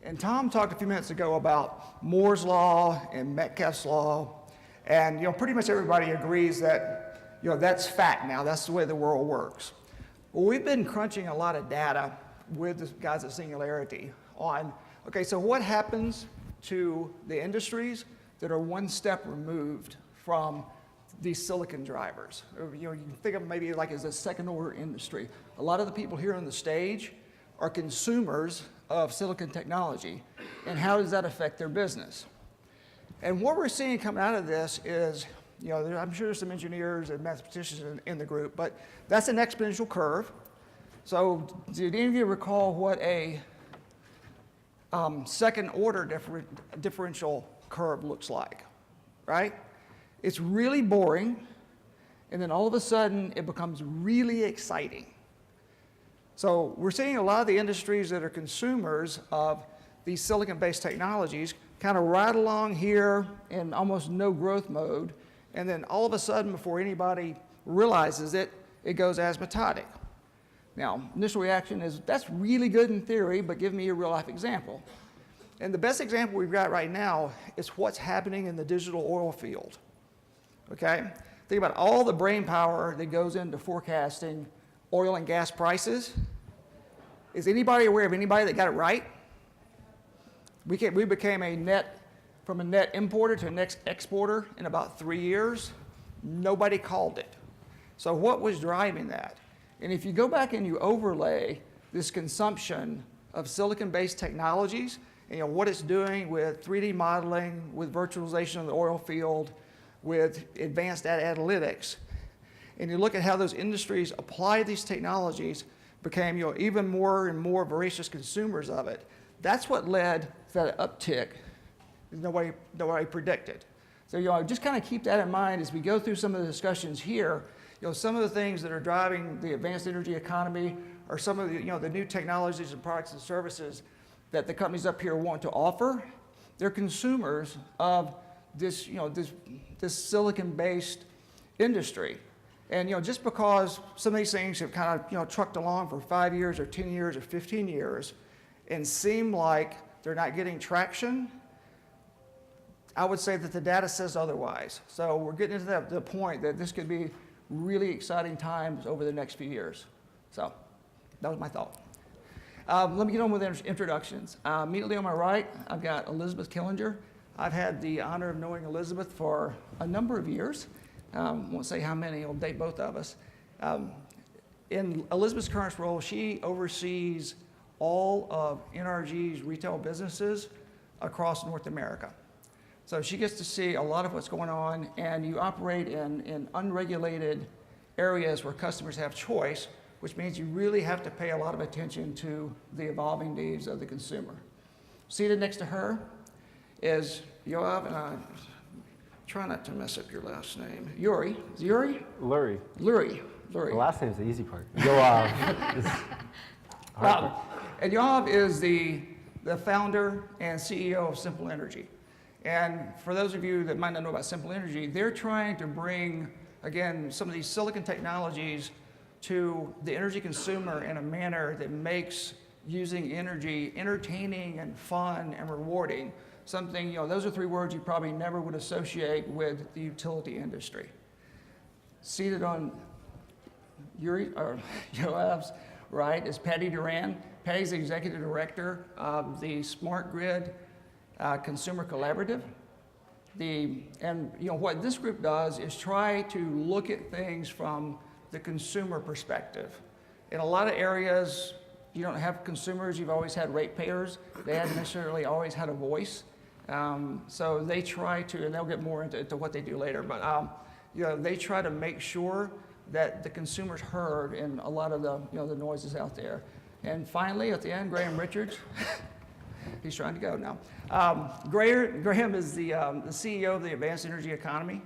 And Tom talked a few minutes ago about Moore's Law and Metcalfe's Law. And pretty much everybody agrees that that's fact now. That's the way the world works. Well, we've been crunching a lot of data with the guys at Singularity on, okay, so what happens to the industries that are one step removed from these silicon drivers? You can think of maybe like as a second order industry. A lot of the people here on the stage are consumers of silicon technology, and how does that affect their business? And what we're seeing coming out of this is, I'm sure there's some engineers and mathematicians in the group, but that's an exponential curve. So did any of you recall what a second order differential curve looks like, right? It's really boring, and then all of a sudden it becomes really exciting. So we're seeing a lot of the industries that are consumers of these silicon-based technologies kind of ride along here in almost no growth mode, and then all of a sudden, before anybody realizes it, it goes asymptotic. Now, initial reaction is, that's really good in theory, but give me a real-life example. And the best example we've got right now is what's happening in the digital oil field, okay? Think about all the brain power that goes into forecasting oil and gas prices. Is anybody aware of anybody that got it right? We became from a net importer to a net exporter in about 3 years. Nobody called it. So what was driving that? And if you go back and you overlay this consumption of silicon-based technologies, and what it's doing with 3D modeling, with virtualization of the oil field, with advanced data analytics, and you look at how those industries apply these technologies, became even more and more voracious consumers of it. That's what led to that uptick nobody predicted. So just kind of keep that in mind as we go through some of the discussions here. Some of the things that are driving the advanced energy economy are some of the new technologies and products and services that the companies up here want to offer. They're consumers of this silicon-based industry. And just because some of these things have kind of trucked along for 5 years or 10 years or 15 years and seem like they're not getting traction, I would say that the data says otherwise. So we're getting into the point that this could be really exciting times over the next few years. So that was my thought. Let me get on with introductions. Immediately on my right, I've got Elizabeth Killinger. I've had the honor of knowing Elizabeth for a number of years. Won't say how many, it'll date both of us. In Elizabeth's current role, she oversees all of NRG's retail businesses across North America. So she gets to see a lot of what's going on, and you operate in unregulated areas where customers have choice, which means you really have to pay a lot of attention to the evolving needs of the consumer. Seated next to her is Yoav, and I try not to mess up your last name. Yuri. Is it Yuri? Lurie. Lurie. The last name's the easy part. Yoav. And Yoav is the founder and CEO of Simple Energy. And for those of you that might not know about Simple Energy, they're trying to bring, again, some of these silicon technologies to the energy consumer in a manner that makes using energy entertaining and fun and rewarding. Something, those are 3 words you probably never would associate with the utility industry. Seated on Yoav's right is Patty Durand. Patty's the executive director of the Smart Grid Consumer Collaborative. What this group does is try to look at things from the consumer perspective. In a lot of areas, you don't have consumers, you've always had ratepayers. They haven't necessarily always had a voice. So they try to, and they'll get more into what they do later, but they try to make sure that the consumer's heard in a lot of the noises out there. And finally, at the end, Graham Richards. He's trying to go now. Graham is the CEO of the Advanced Energy Economy.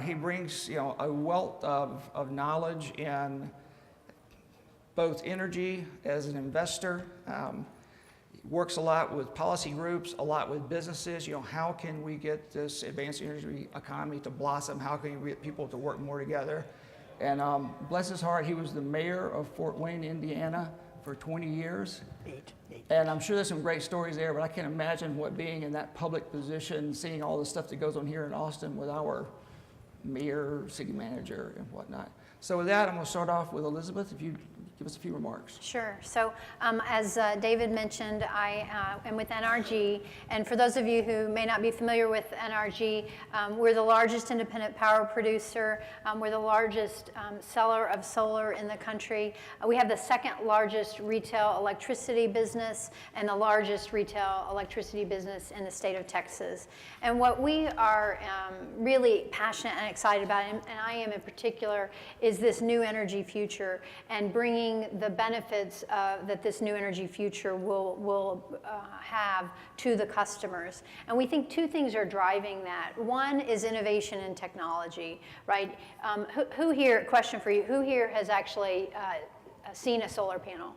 He brings a wealth of knowledge in both energy as an investor. Works a lot with policy groups, a lot with businesses. How can we get this advanced energy economy to blossom? How can we get people to work more together? And bless his heart, he was the mayor of Fort Wayne, Indiana for 20 years. And I'm sure there's some great stories there, but I can't imagine what being in that public position, seeing all the stuff that goes on here in Austin with our mayor, city manager, and whatnot. So with that, I'm going to start off with Elizabeth, if you give us a few remarks. Sure. So as David mentioned, I am with NRG. And for those of you who may not be familiar with NRG, we're the largest independent power producer. We're the largest seller of solar in the country. We have the second largest retail electricity business and the largest retail electricity business in the state of Texas. And what we are really passionate and excited about, and I am in particular, is this new energy future and bringing the benefits that this new energy future will have to the customers. And we think two things are driving that. One is innovation and technology, right? Who here, question for you, who here has actually seen a solar panel?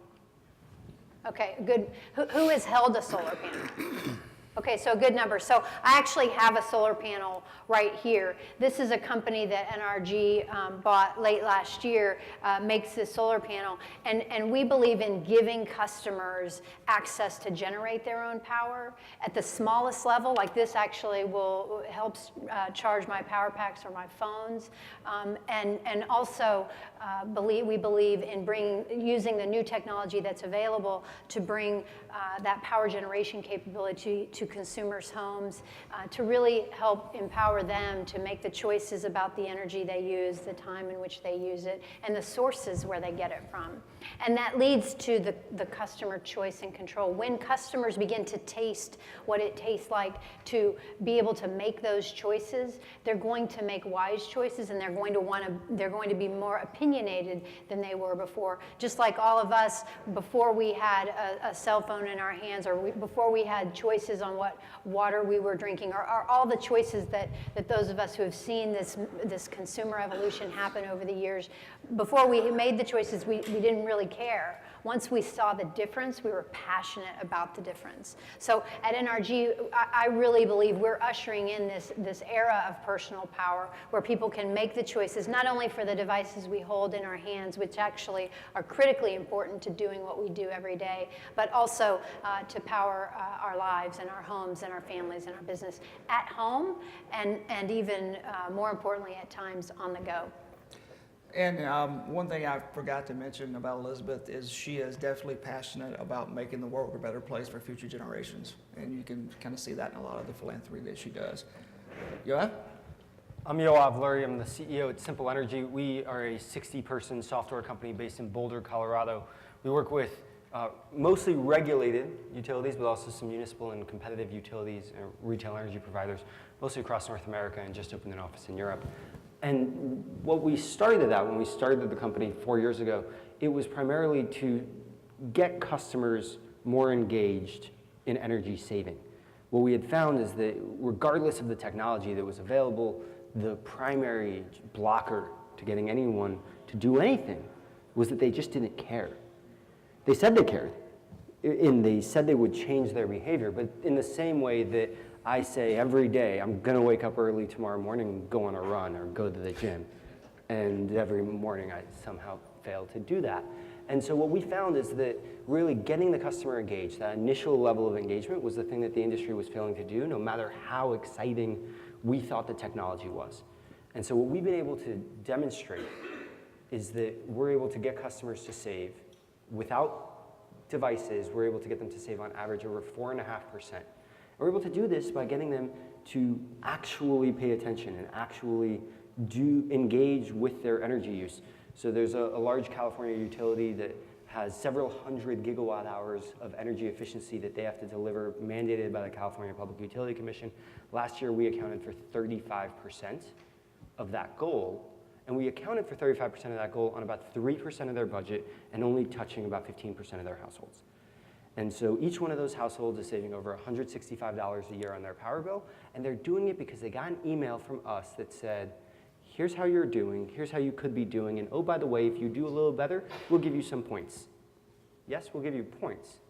Okay, good. Who has held a solar panel? Okay, so a good number. So I actually have a solar panel right here. This is a company that NRG bought late last year, makes this solar panel. And we believe in giving customers access to generate their own power at the smallest level. Like this actually will help charge my power packs or my phones. And also we believe in using the new technology that's available to bring that power generation capability to consumers' homes, to really help empower them to make the choices about the energy they use, the time in which they use it, and the sources where they get it from. And that leads to the customer choice and control. When customers begin to taste what it tastes like to be able to make those choices, they're going to make wise choices, and they're going to be more opinionated than they were before. Just like all of us, before we had a cell phone in our hands, or before we had choices on what water we were drinking, or all the choices that those of us who have seen this consumer evolution happen over the years, before we made the choices, we didn't really care. Once we saw the difference, we were passionate about the difference. So at NRG, I really believe we're ushering in this era of personal power where people can make the choices, not only for the devices we hold in our hands, which actually are critically important to doing what we do every day, but also to power our lives and our homes and our families and our business at home, and even more importantly at times on the go. And one thing I forgot to mention about Elizabeth is she is definitely passionate about making the world a better place for future generations. And you can kind of see that in a lot of the philanthropy that she does. Yoav? I'm Yoav Lurie. I'm the CEO at Simple Energy. We are a 60-person software company based in Boulder, Colorado. We work with mostly regulated utilities, but also some municipal and competitive utilities and retail energy providers, mostly across North America, and just opened an office in Europe. And what we started out, when we started the company 4 years ago, it was primarily to get customers more engaged in energy saving. What we had found is that regardless of the technology that was available, the primary blocker to getting anyone to do anything was that they just didn't care. They said they cared, and they said they would change their behavior, but in the same way that I say every day, I'm going to wake up early tomorrow morning and go on a run or go to the gym. And every morning I somehow fail to do that. And so what we found is that really getting the customer engaged, that initial level of engagement, was the thing that the industry was failing to do, no matter how exciting we thought the technology was. And so what we've been able to demonstrate is that we're able to get customers to save without devices. We're able to get them to save on average over 4.5%. We're able to do this by getting them to actually pay attention and actually engage with their energy use. So there's a large California utility that has several hundred gigawatt hours of energy efficiency that they have to deliver, mandated by the California Public Utility Commission. Last year, we accounted for 35% of that goal, and we accounted for 35% of that goal on about 3% of their budget and only touching about 15% of their households. And so each one of those households is saving over $165 a year on their power bill, and they're doing it because they got an email from us that said, here's how you're doing, here's how you could be doing, and oh, by the way, if you do a little better, we'll give you some points. Yes, we'll give you points.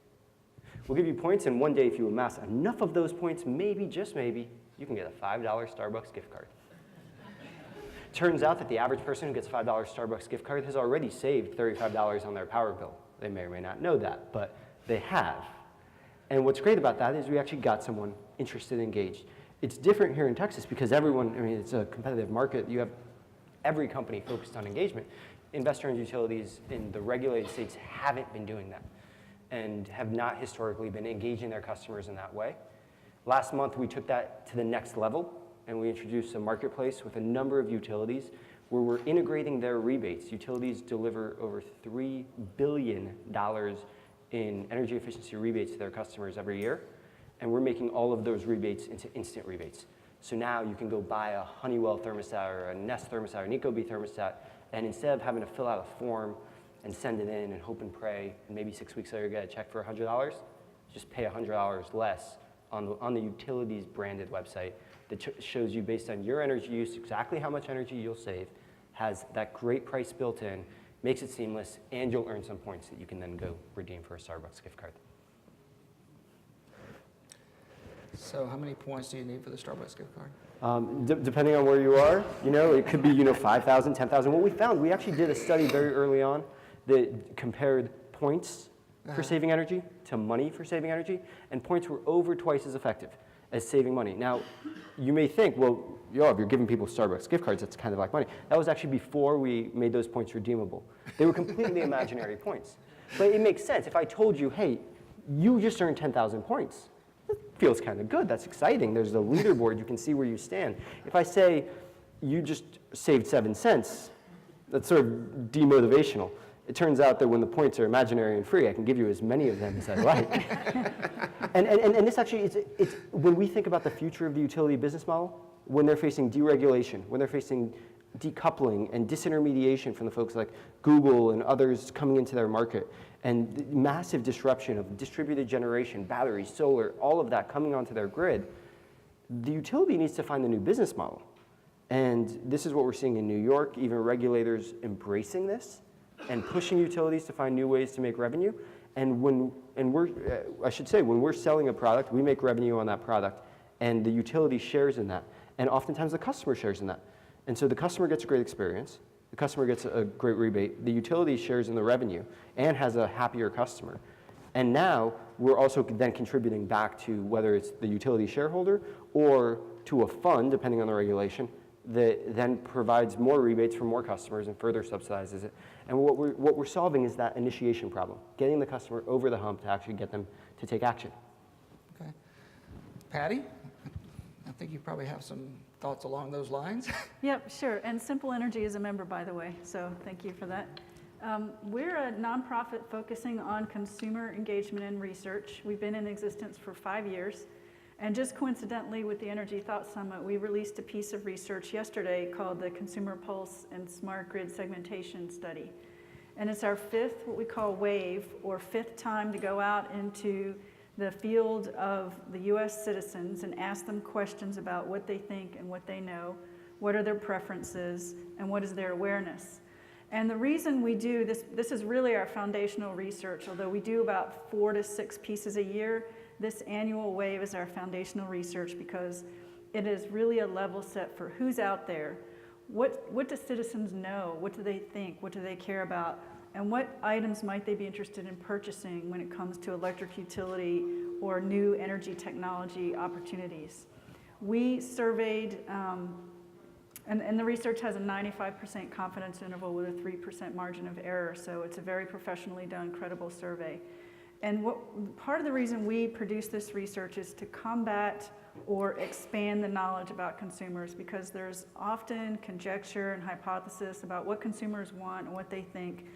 We'll give you points, and one day if you amass enough of those points, maybe, just maybe, you can get a $5 Starbucks gift card. Turns out that the average person who gets a $5 Starbucks gift card has already saved $35 on their power bill. They may or may not know that, but they have. And what's great about that is we actually got someone interested and engaged. It's different here in Texas because everyone, I mean, it's a competitive market. You have every company focused on engagement. Investor-owned utilities in the regulated states haven't been doing that and have not historically been engaging their customers in that way. Last month, we took that to the next level, and we introduced a marketplace with a number of utilities where we're integrating their rebates. Utilities deliver over $3 billion in energy efficiency rebates to their customers every year, and we're making all of those rebates into instant rebates. So now you can go buy a Honeywell thermostat or a Nest thermostat or an Ecobee thermostat, and instead of having to fill out a form and send it in and hope and pray, and maybe 6 weeks later get a check for $100, just pay $100 less on the utilities branded website that shows you based on your energy use exactly how much energy you'll save, has that great price built in, makes it seamless, and you'll earn some points that you can then go redeem for a Starbucks gift card. So how many points do you need for the Starbucks gift card? Depending on where you are, it could be 5,000, 10,000. What we found, we actually did a study very early on that compared points for saving energy to money for saving energy, and points were over twice as effective as saving money. Now, you may think, well, Yoav, you're giving people Starbucks gift cards, that's kind of like money. That was actually before we made those points redeemable. They were completely imaginary points. But it makes sense. If I told you, hey, you just earned 10,000 points, it feels kind of good. That's exciting. There's the leaderboard. You can see where you stand. If I say you just saved 7 cents, that's sort of demotivational. It turns out that when the points are imaginary and free, I can give you as many of them as I like. and this actually, it's when we think about the future of the utility business model, when they're facing deregulation, when they're facing decoupling and disintermediation from the folks like Google and others coming into their market, and the massive disruption of distributed generation, batteries, solar, all of that coming onto their grid, the utility needs to find a new business model. And this is what we're seeing in New York, even regulators embracing this and pushing utilities to find new ways to make revenue. And when we're selling a product, we make revenue on that product, and the utility shares in that. And oftentimes the customer shares in that. And so the customer gets a great experience, the customer gets a great rebate, the utility shares in the revenue and has a happier customer. And now we're also then contributing back to whether it's the utility shareholder or to a fund, depending on the regulation, that then provides more rebates for more customers and further subsidizes it. And what we're solving is that initiation problem, getting the customer over the hump to actually get them to take action. Okay. Patty, I think you probably have some thoughts along those lines. Yep, sure. And Simple Energy is a member, by the way, so thank you for that. We're a nonprofit focusing on consumer engagement and research. We've been in existence for 5 years. And just coincidentally, with the Energy Thought Summit, we released a piece of research yesterday called the Consumer Pulse and Smart Grid Segmentation Study. And it's our fifth, what we call wave, or fifth time to go out into the field of the US citizens and ask them questions about what they think and what they know, what are their preferences, and what is their awareness. And the reason we do this is really our foundational research, although we do about 4 to 6 pieces a year. This annual wave is our foundational research because it is really a level set for who's out there. What do citizens know? What do they think? What do they care about? And what items might they be interested in purchasing when it comes to electric utility or new energy technology opportunities? We surveyed, and the research has a 95% confidence interval with a 3% margin of error, so it's a very professionally done, credible survey. And part of the reason we produce this research is to combat or expand the knowledge about consumers, because there's often conjecture and hypothesis about what consumers want and what they think.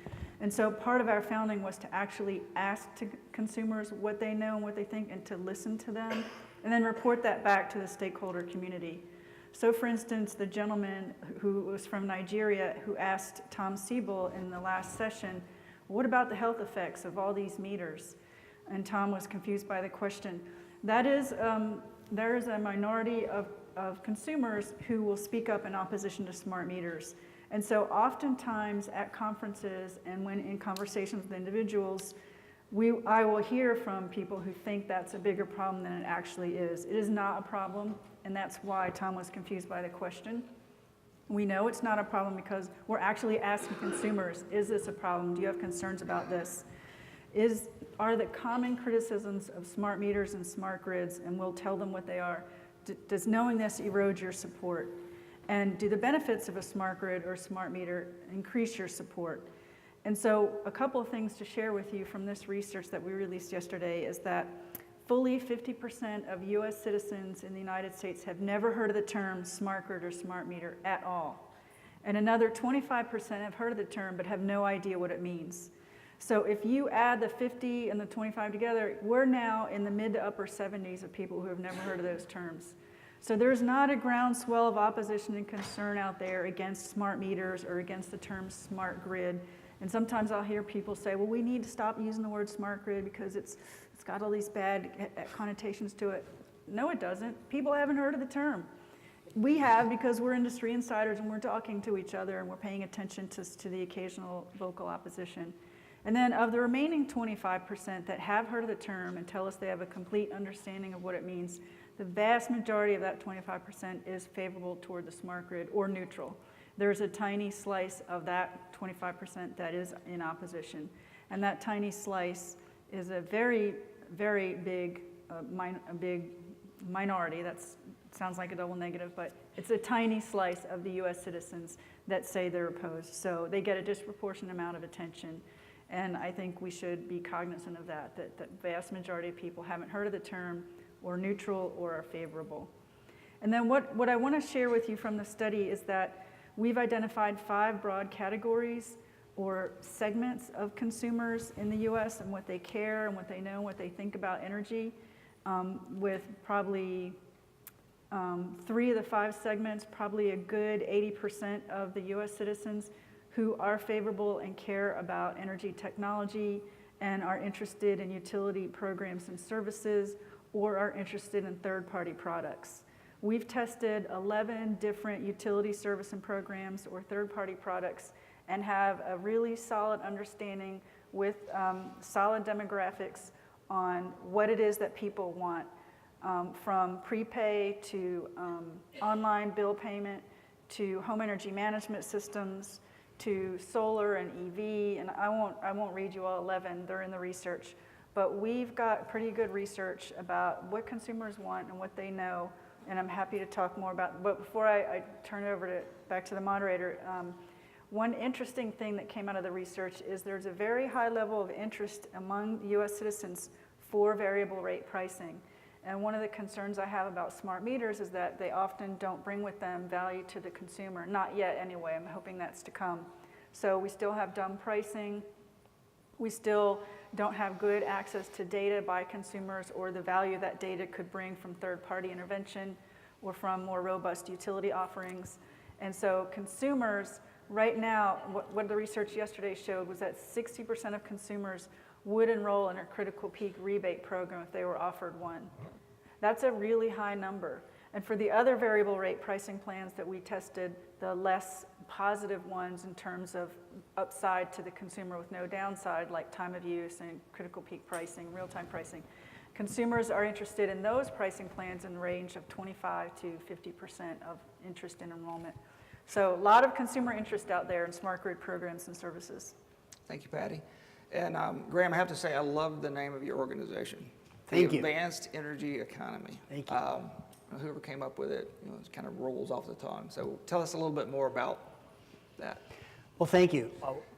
And so part of our founding was to actually ask to consumers what they know and what they think, and to listen to them, and then report that back to the stakeholder community. So for instance, the gentleman who was from Nigeria who asked Tom Siebel in the last session, what about the health effects of all these meters? And Tom was confused by the question. That is, there is a minority of consumers who will speak up in opposition to smart meters. And so oftentimes at conferences and when in conversations with individuals, I will hear from people who think that's a bigger problem than it actually is. It is not a problem, and that's why Tom was confused by the question. We know it's not a problem because we're actually asking consumers, is this a problem? Do you have concerns about this? are the common criticisms of smart meters and smart grids, and we'll tell them what they are. Does knowing this erode your support? And do the benefits of a smart grid or smart meter increase your support? And so a couple of things to share with you from this research that we released yesterday is that fully 50% of US citizens in the United States have never heard of the term smart grid or smart meter at all. And another 25% have heard of the term but have no idea what it means. So if you add the 50 and the 25 together, we're now in the mid to upper 70s of people who have never heard of those terms. So there's not a groundswell of opposition and concern out there against smart meters or against the term smart grid. And sometimes I'll hear people say, well, we need to stop using the word smart grid because it's got all these bad connotations to it. No, it doesn't. People haven't heard of the term. We have, because we're industry insiders and we're talking to each other and we're paying attention to the occasional vocal opposition. And then of the remaining 25% that have heard of the term and tell us they have a complete understanding of what it means, the vast majority of that 25% is favorable toward the smart grid or neutral. There's a tiny slice of that 25% that is in opposition. And that tiny slice is a very, very big, big minority. That sounds like a double negative, but it's a tiny slice of the US citizens that say they're opposed. So they get a disproportionate amount of attention. And I think we should be cognizant of that the vast majority of people haven't heard of the term or neutral or are favorable. And then what I want to share with you from the study is that we've identified 5 broad categories or segments of consumers in the US and what they care and what they know and what they think about energy, with probably 3 of the 5 segments, probably a good 80% of the US citizens who are favorable and care about energy technology and are interested in utility programs and services or are interested in third-party products. We've tested 11 different utility service and programs or third-party products and have a really solid understanding with solid demographics on what it is that people want, from prepay to online bill payment to home energy management systems to solar and EV, and I won't read you all 11, they're in the research, but we've got pretty good research about what consumers want and what they know, and I'm happy to talk more about, but before I turn it over back to the moderator, one interesting thing that came out of the research is there's a very high level of interest among US citizens for variable rate pricing. And one of the concerns I have about smart meters is that they often don't bring with them value to the consumer. Not yet anyway, I'm hoping that's to come. So we still have dumb pricing. We still don't have good access to data by consumers or the value that data could bring from third-party intervention or from more robust utility offerings. And so consumers, right now, what the research yesterday showed was that 60% of consumers would enroll in a critical peak rebate program if they were offered one. That's a really high number. And for the other variable rate pricing plans that we tested, the less positive ones in terms of upside to the consumer with no downside, like time of use and critical peak pricing, real-time pricing, consumers are interested in those pricing plans in the range of 25 to 50% of interest in enrollment. So a lot of consumer interest out there in smart grid programs and services. Thank you, Patty. And Graham, I have to say, I love the name of your organization. Thank the you. Advanced Energy Economy. Thank you. Whoever came up with it, it kind of rolls off the tongue. So tell us a little bit more about that. Well, thank you.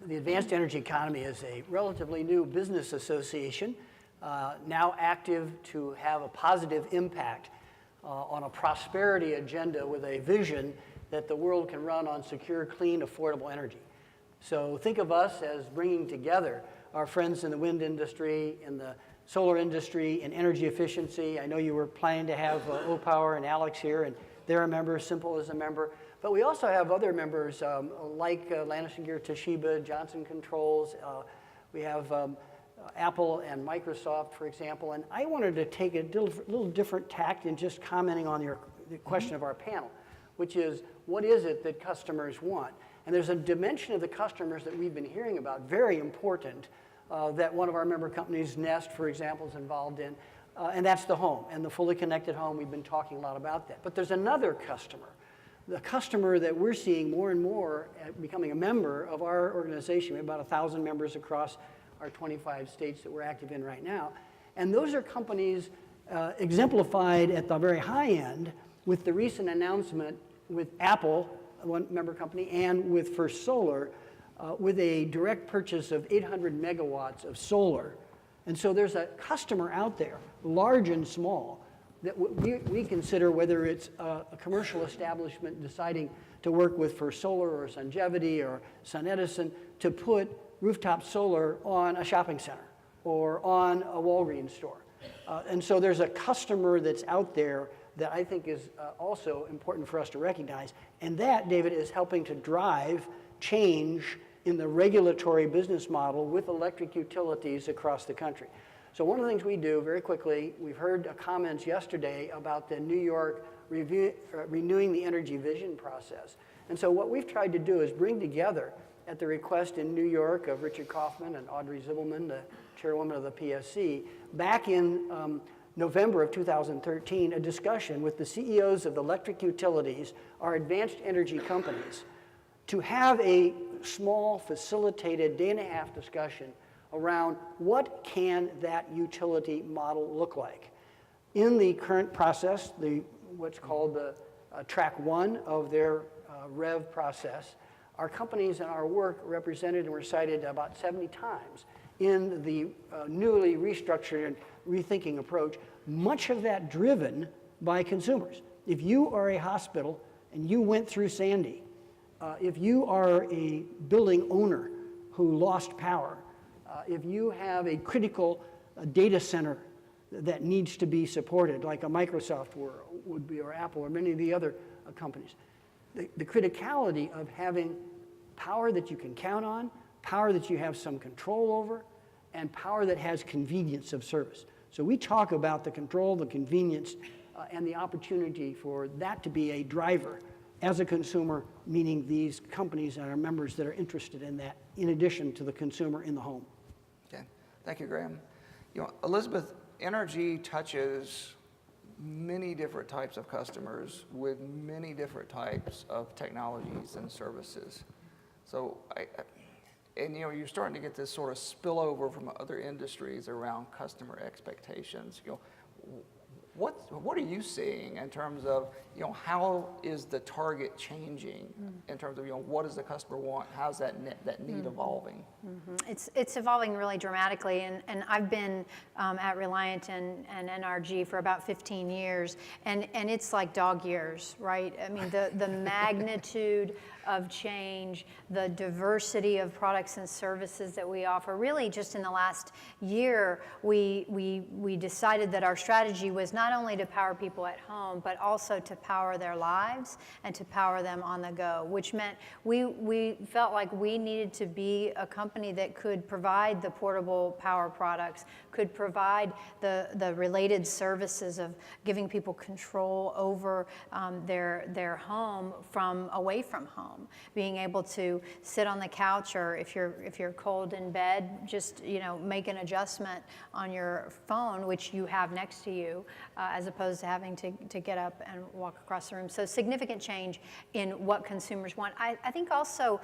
The Advanced Energy Economy is a relatively new business association, now active to have a positive impact on a prosperity agenda with a vision that the world can run on secure, clean, affordable energy. So think of us as bringing together our friends in the wind industry, in the solar industry, in energy efficiency. I know you were planning to have O-Power and Alex here, and they're a member, Simple is a member. But we also have other members like Landis+Gyr, Toshiba, Johnson Controls. We have Apple and Microsoft, for example. And I wanted to take a little different tact in just commenting on the question of our panel, which is, what is it that customers want? And there's a dimension of the customers that we've been hearing about, very important, that one of our member companies, Nest, for example, is involved in, and that's the home, and the fully connected home. We've been talking a lot about that. But there's another customer, the customer that we're seeing more and more becoming a member of our organization. We have about 1,000 members across our 25 states that we're active in right now. And those are companies exemplified at the very high end with the recent announcement with Apple, one member company, and with First Solar, with a direct purchase of 800 megawatts of solar. And so there's a customer out there, large and small, that we consider, whether it's a commercial establishment deciding to work with First Solar or Sungevity or SunEdison to put rooftop solar on a shopping center or on a Walgreens store. And so there's a customer that's out there that I think is also important for us to recognize. And that, David, is helping to drive change in the regulatory business model with electric utilities across the country. So one of the things we do very quickly, we've heard comments yesterday about the New York renewing the energy vision process. And so what we've tried to do is bring together, at the request in New York of Richard Kaufman and Audrey Zibelman, the chairwoman of the PSC, back in November of 2013, a discussion with the CEOs of the electric utilities, our advanced energy companies, to have a small, facilitated day-and-a-half discussion around what can that utility model look like. In the current process, what's called the track one of their REV process, our companies and our work represented and were cited about 70 times in the newly restructured and rethinking approach, much of that driven by consumers. If you are a hospital and you went through Sandy, if you are a building owner who lost power, if you have a critical data center that needs to be supported, like a Microsoft would be, or Apple, or many of the other companies, the criticality of having power that you can count on, power that you have some control over, and power that has convenience of service. So we talk about the control, the convenience, and the opportunity for that to be a driver as a consumer, meaning these companies and our members that are interested in that, in addition to the consumer in the home. Okay, thank you, Graham. You know, Elizabeth, energy touches many different types of customers with many different types of technologies and services. So, and you know, you're starting to get this sort of spillover from other industries around customer expectations. You know, what are you seeing in terms of, you know, how is the target changing in terms of, you know, what does the customer want? How's that need evolving? It's evolving really dramatically, and I've been at Reliant and NRG for about 15 years, and it's like dog years, right? I mean, the magnitude of change, the diversity of products and services that we offer. Really, just in the last year, we decided that our strategy was not only to power people at home, but also to power their lives and to power them on the go, which meant we felt like we needed to be a company that could provide the portable power products, could provide the related services of giving people control over their home from away from home. Being able to sit on the couch, or if you're cold in bed, just, you know, make an adjustment on your phone, which you have next to you, as opposed to having to get up and walk across the room. So significant change in what consumers want. I think also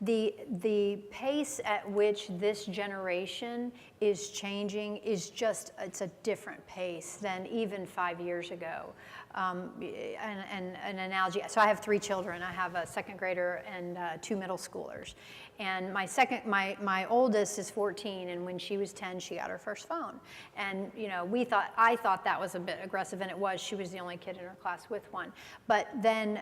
the pace at which this generation is changing is just, it's a different pace than even 5 years ago. An analogy, so I have 3 children. I have a second grader and 2 middle schoolers. And my oldest is 14, and when she was 10, she got her first phone. And, you know, I thought that was a bit aggressive, and it was. She was the only kid in her class with one. But then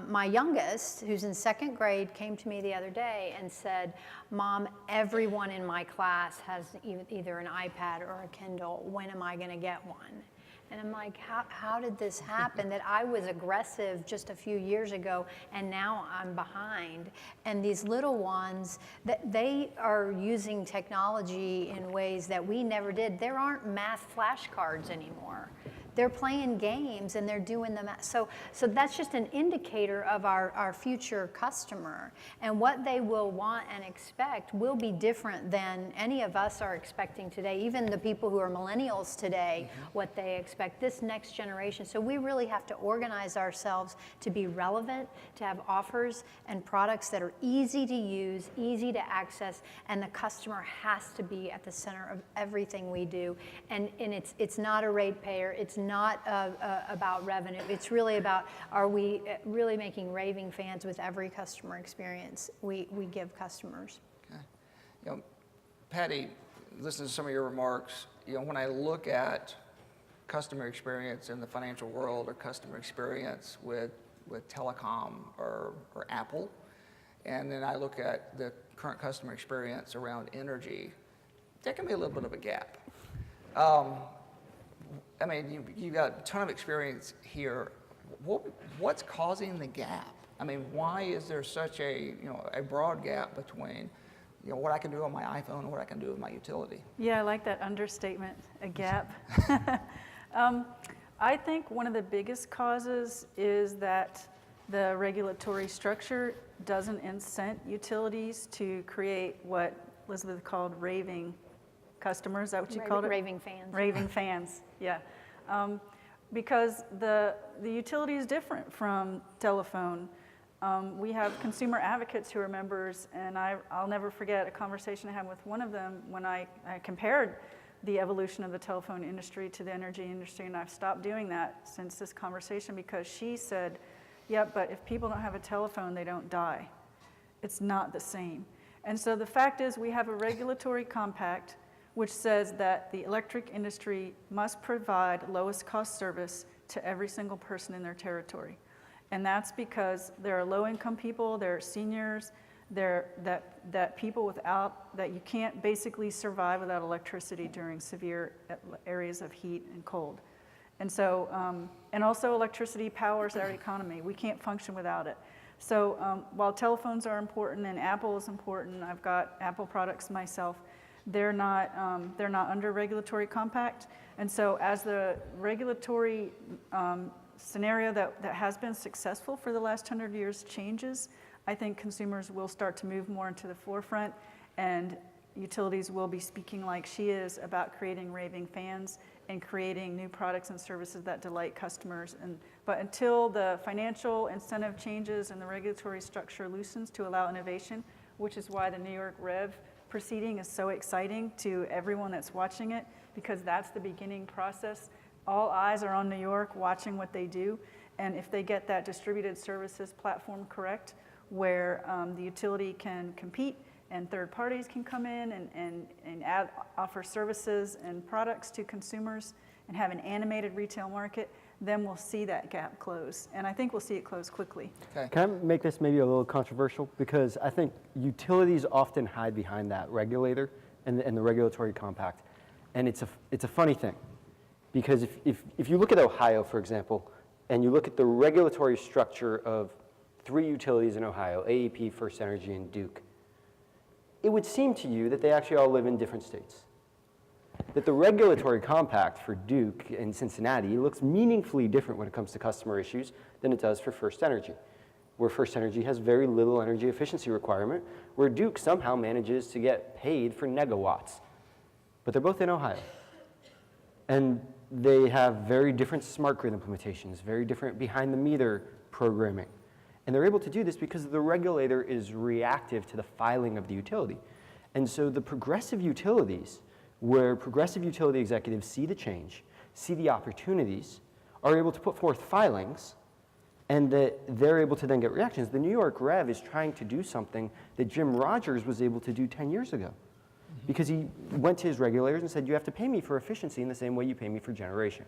my youngest, who's in 2nd grade, came to me the other day and said, "Mom, everyone in my class has either an iPad or a Kindle. When am I going to get one?" And I'm like, how did this happen that I was aggressive just a few years ago and now I'm behind? And these little ones, they are using technology in ways that we never did. There aren't math flashcards anymore. they're playing games and they're doing them. So that's just an indicator of our future customer, and what they will want and expect will be different than any of us are expecting today. Even the people who are millennials today, what they expect this next generation. So we really have to organize ourselves to be relevant, to have offers and products that are easy to use, easy to access, and the customer has to be at the center of everything we do. And it's not a ratepayer, it's not about revenue, it's really about, are we really making raving fans with every customer experience we give customers. Okay. You know, Patty, listening to some of your remarks, you know, when I look at customer experience in the financial world, or customer experience with telecom or Apple, and then I look at the current customer experience around energy, there can be a little bit of a gap. I mean, you got a ton of experience here. What's causing the gap? I mean, why is there such a broad gap between what I can do on my iPhone and what I can do with my utility? Yeah, I like that understatement, a gap. I think one of the biggest causes is that the regulatory structure doesn't incent utilities to create what Elizabeth called raving customers. Is that what you called it? Raving fans. Raving fans, yeah. Because the utility is different from telephone. We have consumer advocates who are members, and I'll never forget a conversation I had with one of them when I compared the evolution of the telephone industry to the energy industry, and I've stopped doing that since this conversation, because she said, yeah, but if people don't have a telephone, they don't die. It's not the same. And so the fact is, we have a regulatory compact which says that the electric industry must provide lowest cost service to every single person in their territory. And that's because there are low-income people, there are seniors, that people that you can't basically survive without electricity during severe areas of heat and cold. And so, and also electricity powers our economy. We can't function without it. So while telephones are important and Apple is important, I've got Apple products myself, they're not under regulatory compact. And so as the regulatory scenario that has been successful for the last 100 years changes, I think consumers will start to move more into the forefront, and utilities will be speaking like she is about creating raving fans and creating new products and services that delight customers. But until the financial incentive changes and the regulatory structure loosens to allow innovation, which is why the New York Rev proceeding is so exciting to everyone that's watching it, because that's the beginning process. All eyes are on New York watching what they do, and if they get that distributed services platform correct, where the utility can compete and third parties can come in and offer services and products to consumers and have an animated retail market, then we'll see that gap close. And I think we'll see it close quickly. Okay. Can I make this maybe a little controversial? Because I think utilities often hide behind that regulator and the regulatory compact. And it's a funny thing. Because if you look at Ohio, for example, and you look at the regulatory structure of 3 utilities in Ohio, AEP, First Energy, and Duke, it would seem to you that they actually all live in different states. That the regulatory compact for Duke and Cincinnati looks meaningfully different when it comes to customer issues than it does for First Energy, where First Energy has very little energy efficiency requirement, where Duke somehow manages to get paid for negawatts. But they're both in Ohio. And they have very different smart grid implementations, very different behind-the-meter programming. And they're able to do this because the regulator is reactive to the filing of the utility. And so the progressive utilities, where progressive utility executives see the change, see the opportunities, are able to put forth filings, and that they're able to then get reactions. The New York Rev is trying to do something that Jim Rogers was able to do 10 years ago. Because he went to his regulators and said, you have to pay me for efficiency in the same way you pay me for generation.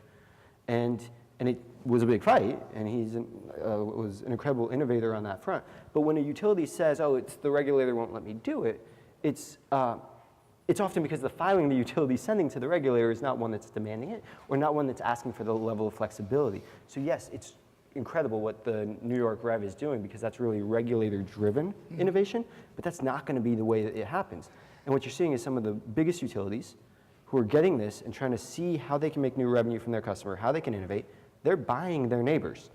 And it was a big fight, and he was an incredible innovator on that front. But when a utility says, oh, it's the regulator won't let me do it, it's often because the filing the utility is sending to the regulator is not one that's demanding it, or not one that's asking for the level of flexibility. So yes, it's incredible what the New York Rev is doing, because that's really regulator-driven innovation, but that's not going to be the way that it happens. And what you're seeing is some of the biggest utilities who are getting this and trying to see how they can make new revenue from their customer, how they can innovate, they're buying their neighbors.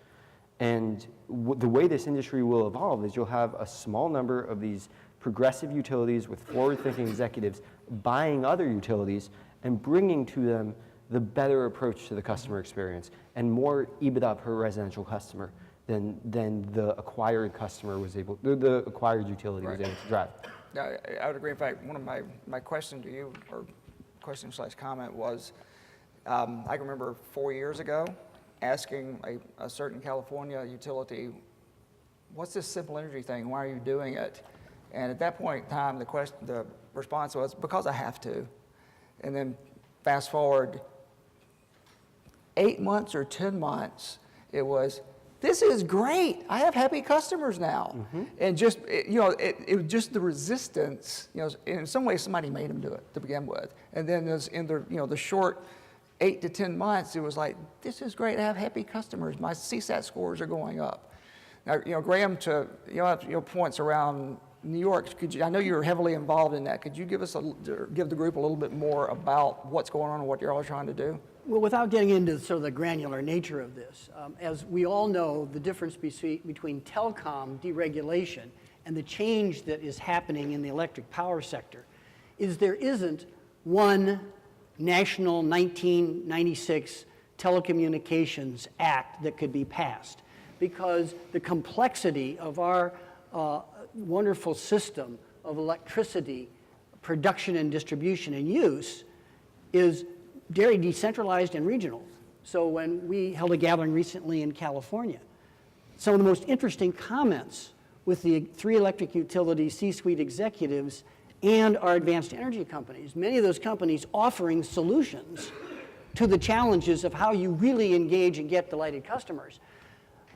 And the way this industry will evolve is you'll have a small number of these progressive utilities with forward-thinking executives buying other utilities and bringing to them the better approach to the customer experience and more EBITDA per residential customer than the acquired customer was able, the acquired utility was able to drive. Yeah, I would agree. In fact, one of my question to you, or question/comment was, I can remember 4 years ago asking a certain California utility, what's this simple energy thing? Why are you doing it? And at that point in time, the response was, because I have to. And then fast forward 8 months or 10 months, it was, this is great. I have happy customers now. And just, it was just the resistance, in some ways somebody made them do it to begin with. And then in the short 8 to 10 months, it was like, this is great. I have happy customers. My CSAT scores are going up. Now, Graham, to your points around New York, I know you're heavily involved in that. Could you give the group a little bit more about what's going on and what you're all trying to do? Well, without getting into sort of the granular nature of this, as we all know, the difference between telecom deregulation and the change that is happening in the electric power sector is there isn't one national 1996 Telecommunications Act that could be passed, because the complexity of our wonderful system of electricity production and distribution and use is very decentralized and regional. So when we held a gathering recently in California, some of the most interesting comments with the 3 electric utility C-suite executives and our advanced energy companies, many of those companies offering solutions to the challenges of how you really engage and get delighted customers.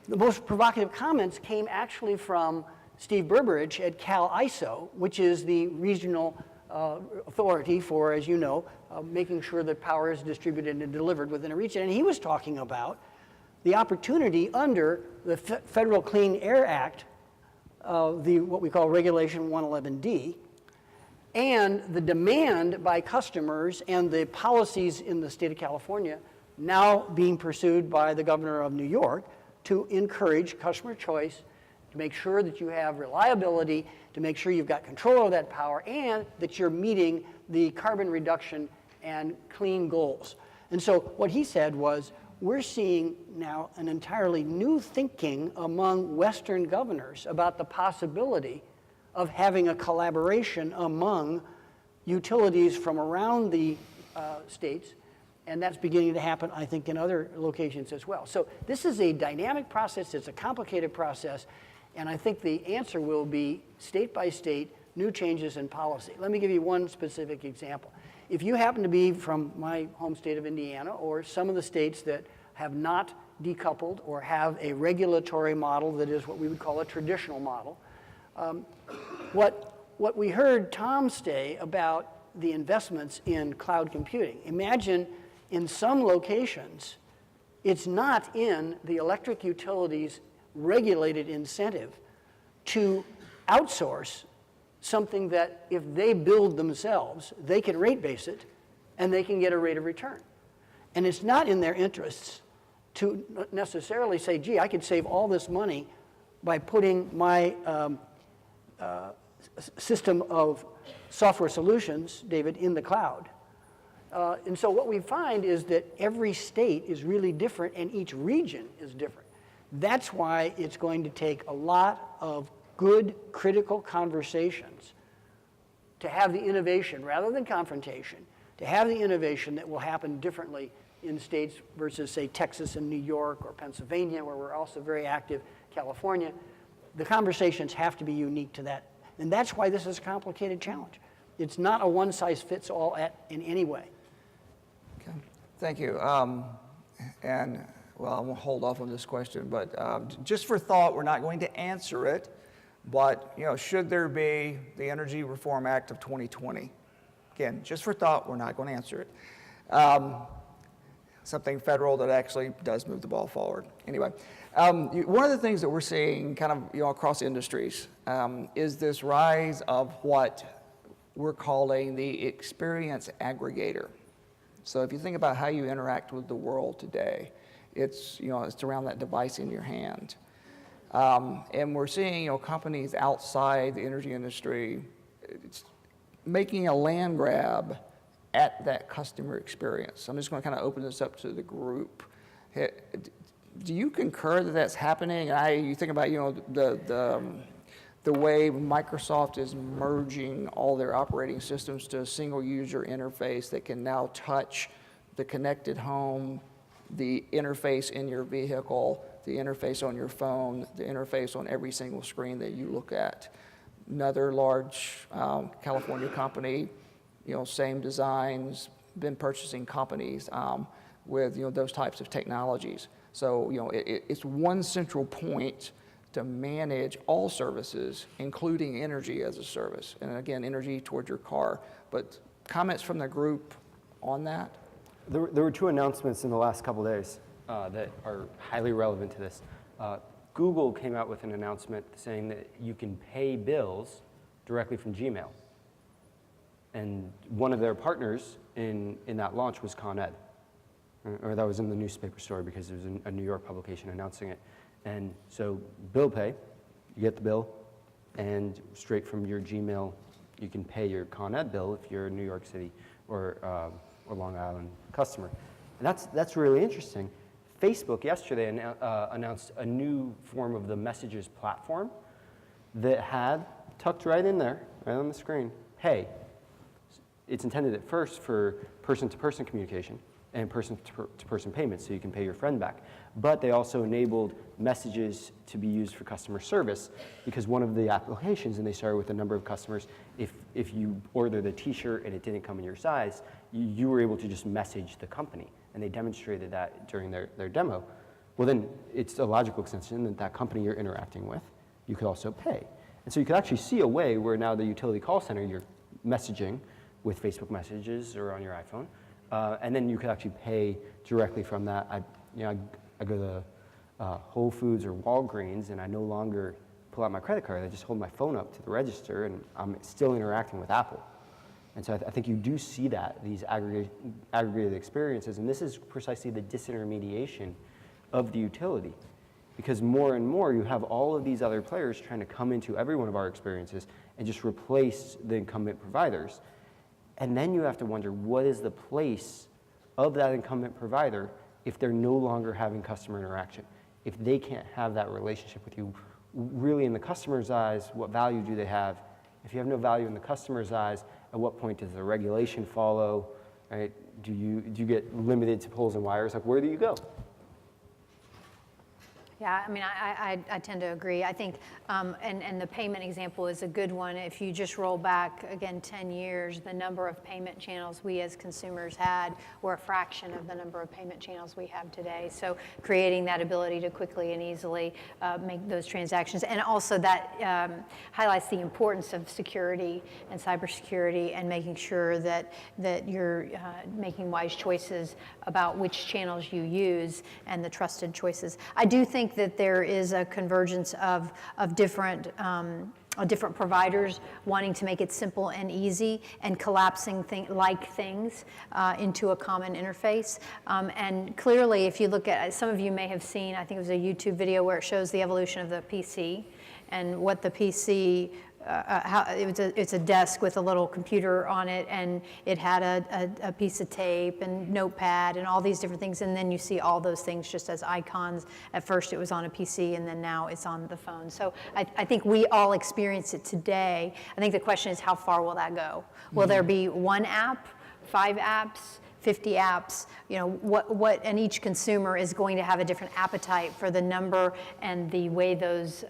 The most provocative comments came actually from Steve Burbridge at Cal ISO, which is the regional authority for, as you know, making sure that power is distributed and delivered within a region. And he was talking about the opportunity under the Federal Clean Air Act, what we call Regulation 111D, and the demand by customers and the policies in the state of California now being pursued by the governor of New York to encourage customer choice, to make sure that you have reliability, to make sure you've got control of that power, and that you're meeting the carbon reduction and clean goals. And so what he said was, we're seeing now an entirely new thinking among Western governors about the possibility of having a collaboration among utilities from around the states, and that's beginning to happen, I think, in other locations as well. So this is a dynamic process, it's a complicated process, and I think the answer will be state by state, new changes in policy. Let me give you one specific example. If you happen to be from my home state of Indiana or some of the states that have not decoupled or have a regulatory model that is what we would call a traditional model, what we heard Tom say about the investments in cloud computing, imagine in some locations, it's not in the electric utilities' regulated incentive to outsource something that if they build themselves, they can rate base it and they can get a rate of return. And it's not in their interests to necessarily say, gee, I could save all this money by putting my system of software solutions, David, in the cloud. And so what we find is that every state is really different and each region is different. That's why it's going to take a lot of good, critical conversations to have the innovation, rather than confrontation, to have the innovation that will happen differently in states versus, say, Texas and New York or Pennsylvania, where we're also very active, California. The conversations have to be unique to that. And that's why this is a complicated challenge. It's not a one-size-fits-all in any way. Okay, thank you. And well, I won't hold off on this question, but just for thought, we're not going to answer it, but should there be the Energy Reform Act of 2020? Again, just for thought, we're not going to answer it. Something federal that actually does move the ball forward. Anyway, one of the things that we're seeing kind of across industries is this rise of what we're calling the experience aggregator. So if you think about how you interact with the world today, it's, it's around that device in your hand. And we're seeing, companies outside the energy industry making a land grab at that customer experience. I'm just going to kind of open this up to the group. Do you concur that that's happening? You think about, the way Microsoft is merging all their operating systems to a single user interface that can now touch the connected home, the interface in your vehicle, the interface on your phone, the interface on every single screen that you look at. Another large California company, same designs, been purchasing companies with those types of technologies. So it's one central point to manage all services, including energy as a service, and again, energy towards your car. But comments from the group on that? There were two announcements in the last couple days that are highly relevant to this. Google came out with an announcement saying that you can pay bills directly from Gmail. And one of their partners in that launch was Con Ed. Or that was in the newspaper story because it was a New York publication announcing it. And so bill pay, you get the bill, and straight from your Gmail, you can pay your Con Ed bill if you're a New York City or Long Island customer. And that's really interesting. Facebook yesterday announced a new form of the Messages platform that had, tucked right in there, right on the screen, pay. It's intended at first for person-to-person communication and person-to-person payments, so you can pay your friend back. But they also enabled messages to be used for customer service, because one of the applications, and they started with a number of customers, if you ordered a t-shirt and it didn't come in your size, you were able to just message the company, and they demonstrated that during their demo. Well, then it's a logical extension that company you're interacting with, you could also pay. And so you could actually see a way where now the utility call center, you're messaging with Facebook Messages or on your iPhone, and then you could actually pay directly from that. I go to Whole Foods or Walgreens, and I no longer pull out my credit card. I just hold my phone up to the register, and I'm still interacting with Apple. And so I think you do see that, these aggregated experiences, and this is precisely the disintermediation of the utility. Because more and more, you have all of these other players trying to come into every one of our experiences and just replace the incumbent providers. And then you have to wonder, what is the place of that incumbent provider if they're no longer having customer interaction? If they can't have that relationship with you, really in the customer's eyes, what value do they have? If you have no value in the customer's eyes, at what point does the regulation follow? Right? Do you get limited to poles and wires? Like, where do you go? Yeah, I mean, I tend to agree. I think, and the payment example is a good one. If you just roll back, again, 10 years, the number of payment channels we as consumers had were a fraction of the number of payment channels we have today. So creating that ability to quickly and easily make those transactions. And also that highlights the importance of security and cybersecurity and making sure that you're making wise choices about which channels you use and the trusted choices. I do think that there is a convergence of different providers wanting to make it simple and easy and collapsing things into a common interface. And clearly, if you look at, some of you may have seen, I think it was a YouTube video where it shows the evolution of the PC and what the PC, it's a desk with a little computer on it, and it had a piece of tape and notepad and all these different things, and then you see all those things just as icons. At first it was on a PC, and then now it's on the phone. So I think we all experience it today. I think the question is, how far will that go? Will there be one app, 5 apps, 50 apps, and each consumer is going to have a different appetite for the number and the way those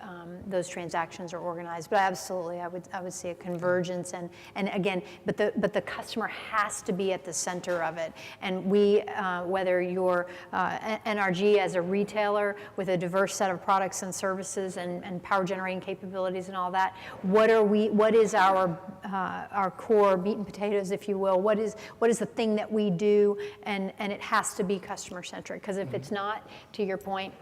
transactions are organized. But absolutely, I would see a convergence, and again, but the customer has to be at the center of it. And we, whether you're NRG as a retailer with a diverse set of products and services and power generating capabilities and all that, what is our core meat and potatoes, if you will? What is the thing that we do, and it has to be customer centric, because if it's not, to your point,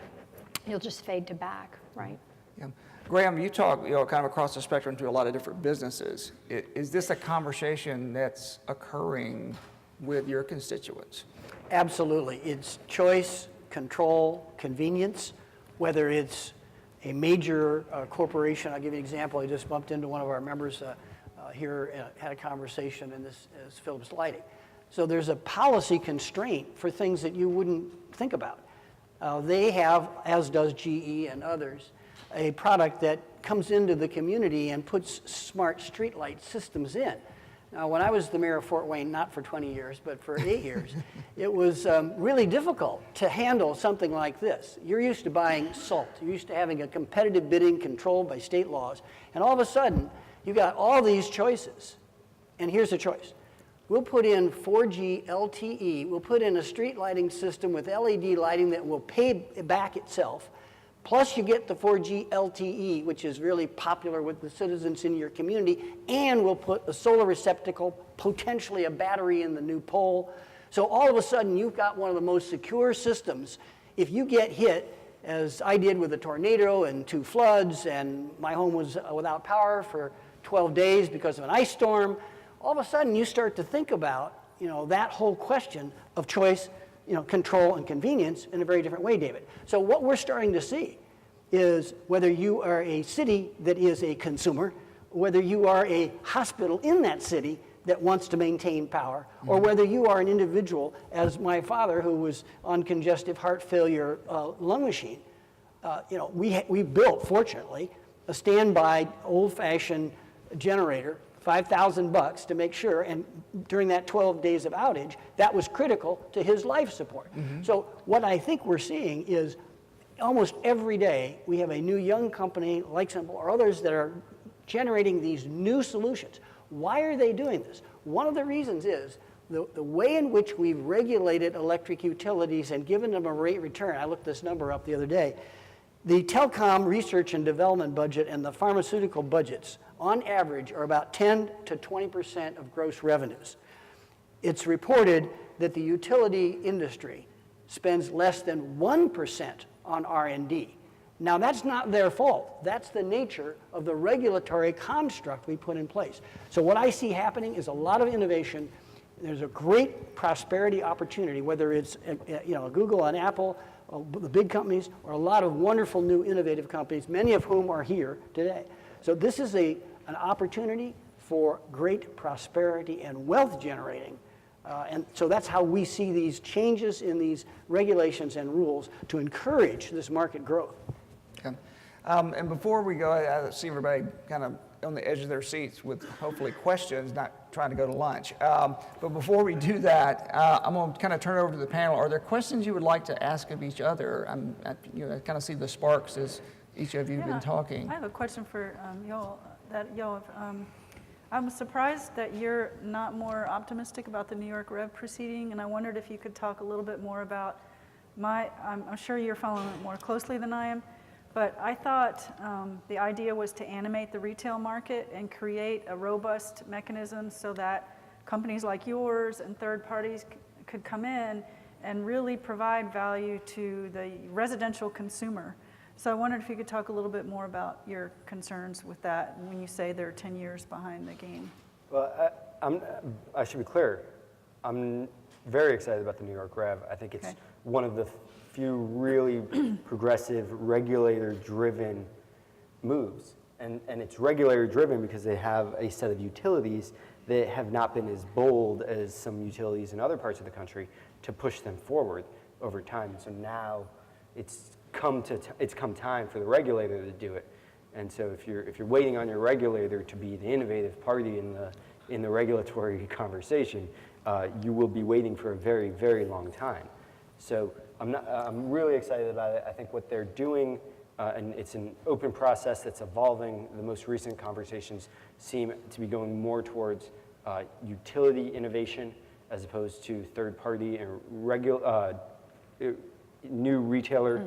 you'll just fade to back, right? Yeah. Graham, you talk kind of across the spectrum to a lot of different businesses. Is this a conversation that's occurring with your constituents? Absolutely. It's choice, control, convenience, whether it's a major corporation. I'll give you an example. I just bumped into one of our members here and had a conversation, and this is Philips Lighting. So there's a policy constraint for things that you wouldn't think about. They have, as does GE and others, a product that comes into the community and puts smart streetlight systems in. Now, when I was the mayor of Fort Wayne, not for 20 years, but for 8 years, it was really difficult to handle something like this. You're used to buying salt. You're used to having a competitive bidding controlled by state laws. And all of a sudden, you got all these choices. And here's the choice. We'll put in 4G LTE. We'll put in a street lighting system with LED lighting that will pay back itself. Plus, you get the 4G LTE, which is really popular with the citizens in your community, and we'll put a solar receptacle, potentially a battery in the new pole. So all of a sudden, you've got one of the most secure systems. If you get hit, as I did with a tornado and 2 floods, and my home was without power for 12 days because of an ice storm, all of a sudden you start to think about, that whole question of choice, control and convenience in a very different way, David. So what we're starting to see is whether you are a city that is a consumer, whether you are a hospital in that city that wants to maintain power, or whether you are an individual, as my father, who was on congestive heart failure lung machine. We built, fortunately, a standby old-fashioned generator, $5,000 to make sure, and during that 12 days of outage, that was critical to his life support. So what I think we're seeing is almost every day we have a new young company like Simple or others that are generating these new solutions. Why are they doing this? One of the reasons is the way in which we've regulated electric utilities and given them a rate return. I looked this number up the other day. The telecom research and development budget and the pharmaceutical budgets, on average, are about 10 to 20% of gross revenues. It's reported that the utility industry spends less than 1% on R&D. Now, that's not their fault. That's the nature of the regulatory construct we put in place. So what I see happening is a lot of innovation. There's a great prosperity opportunity, whether it's Google and Apple, the big companies, or a lot of wonderful new innovative companies, many of whom are here today. So this is an opportunity for great prosperity and wealth generating. And so that's how we see these changes in these regulations and rules to encourage this market growth. Okay. And before we go, I see everybody kind of on the edge of their seats with hopefully questions, not trying to go to lunch. But before we do that, I'm going to kind of turn over to the panel. Are there questions you would like to ask of each other? I kind of see the sparks as each of you have been talking. I have a question for Yoav. I'm surprised that you're not more optimistic about the New York Rev proceeding, and I wondered if you could talk a little bit more about I'm sure you're following it more closely than I am, but I thought the idea was to animate the retail market and create a robust mechanism so that companies like yours and third parties could come in and really provide value to the residential consumer. So I wondered if you could talk a little bit more about your concerns with that when you say they're 10 years behind the game. Well, I should be clear. I'm very excited about the New York Rev. I think it's one of the few really progressive, regulator-driven moves. And it's regulator-driven because they have a set of utilities that have not been as bold as some utilities in other parts of the country to push them forward over time. So now it's come time for the regulator to do it. And so if you're waiting on your regulator to be the innovative party in the regulatory conversation, you will be waiting for a very, very long time. So I'm really excited about it. I think what they're doing, and it's an open process that's evolving. The most recent conversations seem to be going more towards utility innovation as opposed to third-party and new retailer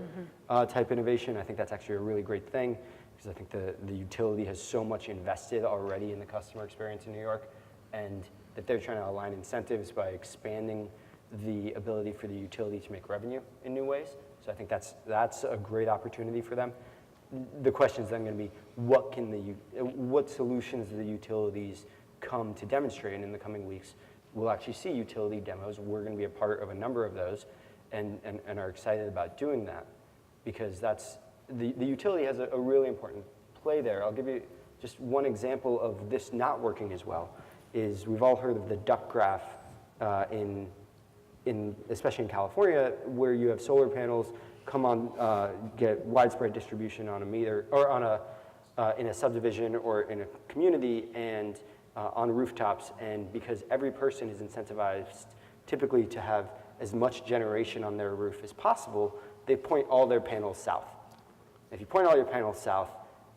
type innovation. I think that's actually a really great thing because I think the utility has so much invested already in the customer experience in New York, and that they're trying to align incentives by expanding the ability for the utility to make revenue in new ways. So I think that's a great opportunity for them. The question is then going to be what solutions do the utilities come to demonstrate in the coming weeks we'll actually see utility demos. We're going to be a part of a number of those and are excited about doing that because the utility has a really important play there. I'll give you just one example of this not working as well. Is we've all heard of the duct graph especially in California, where you have solar panels come on, get widespread distribution on a meter or in a subdivision or in a community and on rooftops. And because every person is incentivized typically to have as much generation on their roof as possible, they point all their panels south. If you point all your panels south,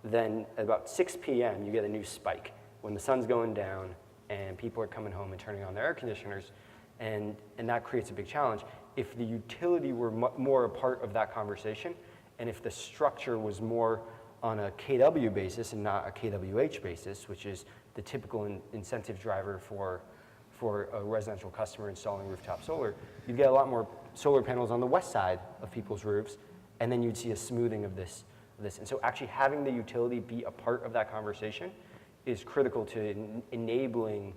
then at about 6 p.m. you get a new spike when the sun's going down and people are coming home and turning on their air conditioners, and that creates a big challenge. If the utility were more a part of that conversation, and if the structure was more on a KW basis and not a KWH basis, which is the typical incentive driver for a residential customer installing rooftop solar, you'd get a lot more solar panels on the west side of people's roofs, and then you'd see a smoothing of this. And so actually having the utility be a part of that conversation is critical to enabling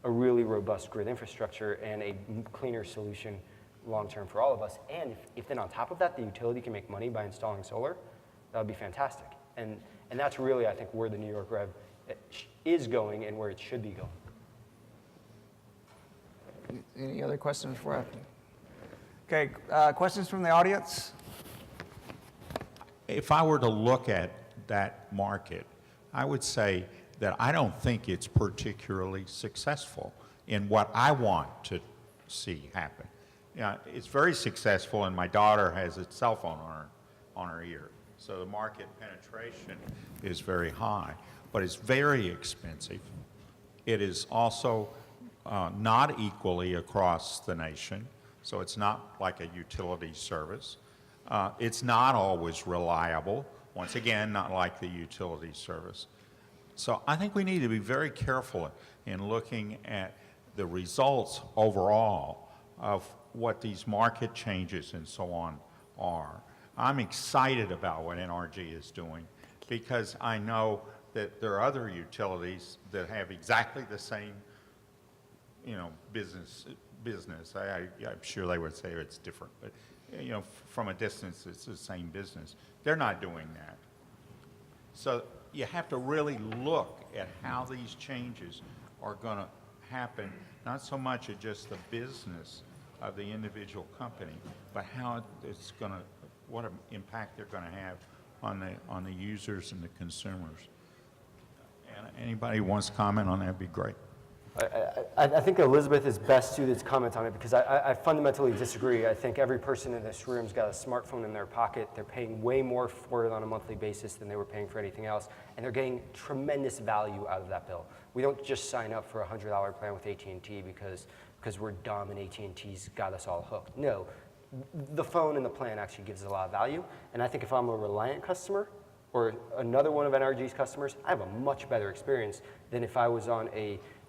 a really robust grid infrastructure and a cleaner solution long-term for all of us. And if then on top of that, the utility can make money by installing solar, that would be fantastic. And that's really, I think, where the New York Rev is going and where it should be going. Any other questions before I? Okay, questions from the audience? If I were to look at that market, I would say that I don't think it's particularly successful in what I want to see happen. It's very successful, and my daughter has a cell phone on her ear. So the market penetration is very high, but it's very expensive. It is also not equally across the nation, so it's not like a utility service. It's not always reliable. Once again, not like the utility service. So I think we need to be very careful in looking at the results overall of what these market changes and so on are. I'm excited about what NRG is doing because I know that there are other utilities that have exactly the same, business. I'm sure they would say it's different, but from a distance, it's the same business. They're not doing that. So you have to really look at how these changes are going to happen, not so much at just the business of the individual company, but how it's going to, what impact they're going to have on the users and the consumers. And anybody who wants to comment on that would be great. I think Elizabeth is best suited to comment on it because I fundamentally disagree. I think every person in this room's got a smartphone in their pocket. They're paying way more for it on a monthly basis than they were paying for anything else, and they're getting tremendous value out of that bill. We don't just sign up for a $100 plan with AT&T because we're dumb and AT&T's got us all hooked. No, the phone and the plan actually gives us a lot of value, and I think if I'm a Reliant customer or another one of NRG's customers, I have a much better experience than if I was on